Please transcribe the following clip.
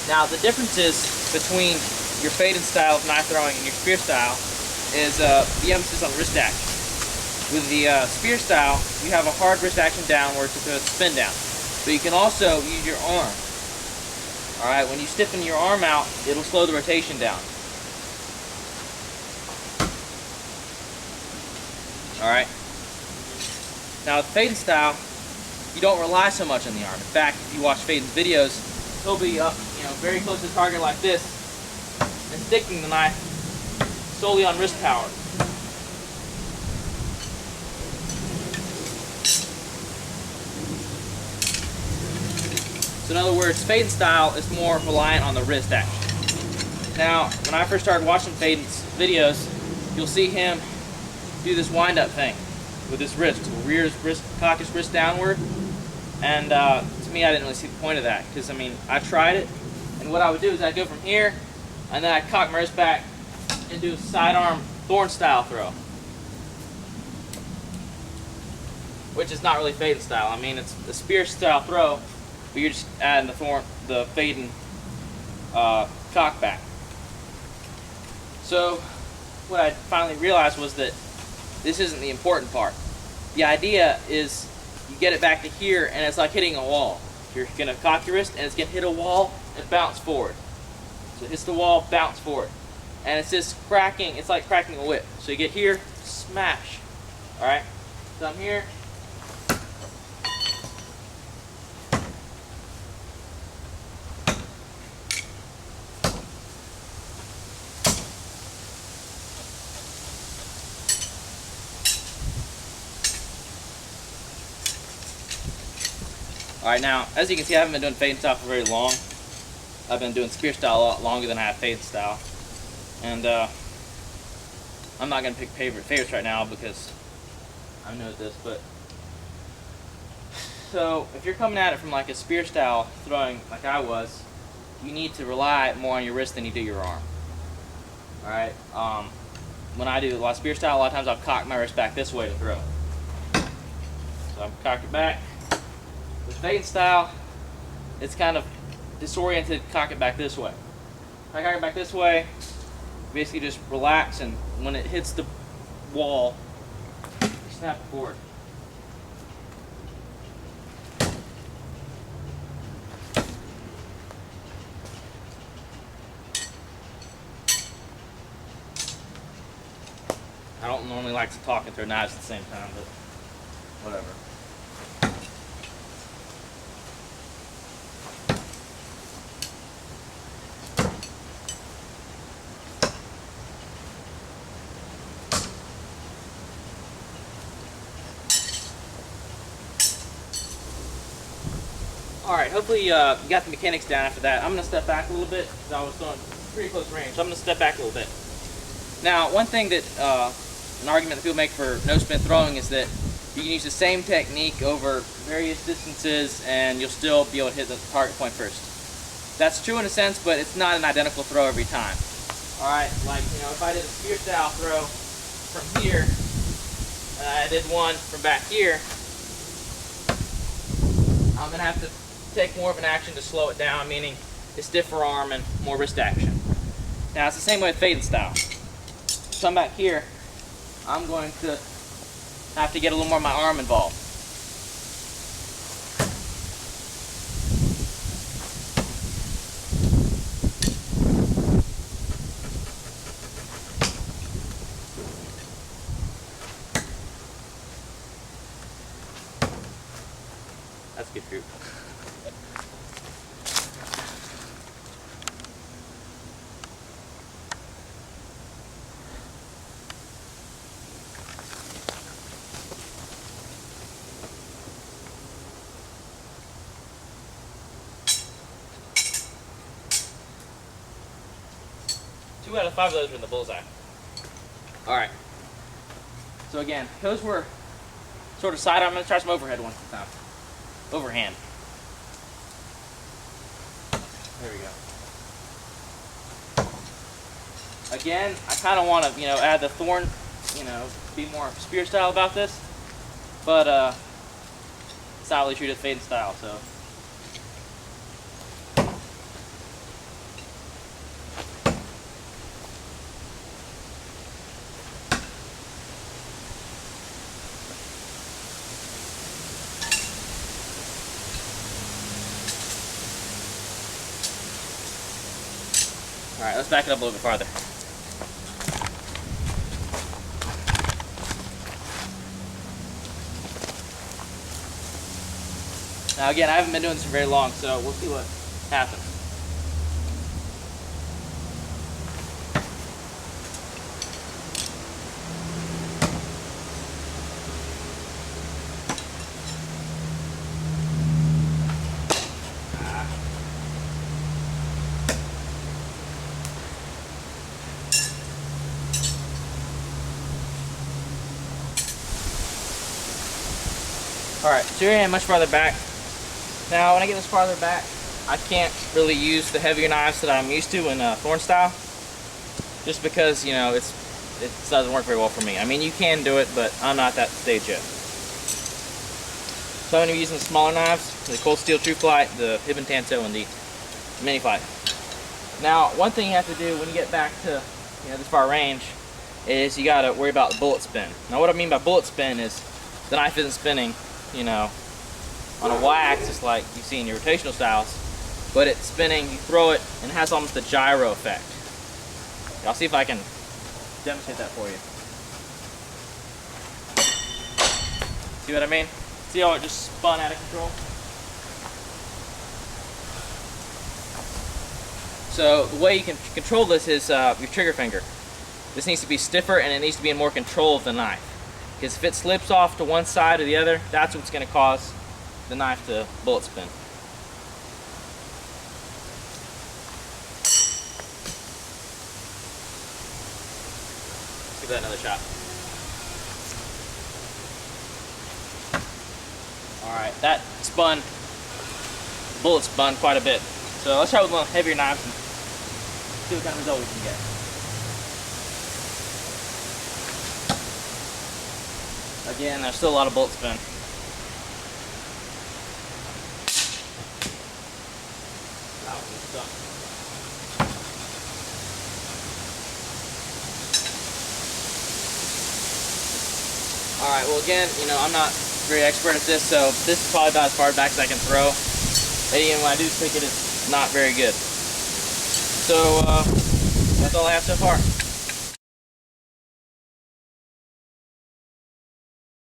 Now the differences between your Fedin style of knife throwing and your spear style is the emphasis on wrist action. With the spear style, you have a hard wrist action downward to spin down, but you can also use your arm. All right, when you stiffen your arm out, it'll slow the rotation down. All right. Now with Fedin style, you don't rely so much on the arm. In fact, if you watch Faden's videos, he'll be up, very close to the target like this, and sticking the knife solely on wrist power. So in other words, Fedin style is more reliant on the wrist action. Now, when I first started watching Faden's videos, you'll see him do this wind-up thing with his wrist. He'll rear his wrist, cock his wrist downward, and to me, I didn't really see the point of that, because I tried it, and what I would do is I'd go from here, and then I'd cock my wrist back and do a sidearm thorn style throw, which is not really Fedin style. It's the spear style throw, but you're just adding the Faden cock back. So what I finally realized was that this isn't the important part. The idea is you get it back to here, and it's like hitting a wall. You're going to cock your wrist, and it's going to hit a wall and bounce forward. So it hits the wall, bounce forward. And it's just cracking, it's like cracking a whip. So you get here, smash. Alright? So I'm here. Alright, now, as you can see, I haven't been doing Fedin style for very long. I've been doing spear style a lot longer than I have Fedin style. And I'm not going to pick favorites right now because I know this, but... So, if you're coming at it from like a spear style throwing like I was, you need to rely more on your wrist than you do your arm. Alright? When I do a lot of spear style, a lot of times I'll cock my wrist back this way to throw. So I'm cocked it back. With Fedin style, it's kind of disoriented, cock it back this way. If I cock it back this way, basically just relax, and when it hits the wall, you snap it forward. I don't normally like to talk and throw knives at the same time, but whatever. Alright, hopefully you got the mechanics down after that. I'm going to step back a little bit because I was throwing pretty close range. So I'm going to step back a little bit. Now, one thing that, an argument that people make for no-spin throwing is that you can use the same technique over various distances and you'll still be able to hit the target point first. That's true in a sense, but it's not an identical throw every time. Alright, like, if I did a spear style throw from here, and I did one from back here, I'm going to have to take more of an action to slow it down, meaning a stiffer arm and more wrist action. Now it's the same way with Fedin style. So I'm back here, I'm going to have to get a little more of my arm involved. That's good fruit. Two out of 5 of those were in the bullseye. Alright. So again, those were sort of side. I'm going to try some overhead ones this time. Overhand. There we go. Again, I kind of want to, add the thorn, be more spear style about this, but it's not really true to Fedin style, so. Alright, let's back it up a little bit farther. Now again, I haven't been doing this for very long, so we'll see what happens. Alright, so here I am much farther back. Now, when I get this farther back, I can't really use the heavier knives that I'm used to in Fedin Style, just because, you know, it doesn't work very well for me. I mean, you can do it, but I'm not at that stage yet. So I'm going to be using the smaller knives, the Cold Steel True Flight, the Fedin Tanto, and the Mini Flight. Now, one thing you have to do when you get back to, you know, this far range is you got to worry about the bullet spin. Now, what I mean by bullet spin is the knife isn't spinning, you know, on a y-axis like you see in your rotational styles, but it's spinning, you throw it, and it has almost a gyro effect. I'll see if I can demonstrate that for you. See what I mean? See how it just spun out of control? So the way you can control this is your trigger finger. This needs to be stiffer and it needs to be in more control of the knife. Because if it slips off to one side or the other, that's what's going to cause the knife to bullet spin. Let's give that another shot. Alright, that spun, bullet spun quite a bit. So let's try with one heavier knives and see what kind of result we can get. Again, there's still a lot of bullet spin. Alright, well again, you know, I'm not very expert at this, so this is probably about as far back as I can throw. And even when I do pick it, it's not very good. So, that's all I have so far.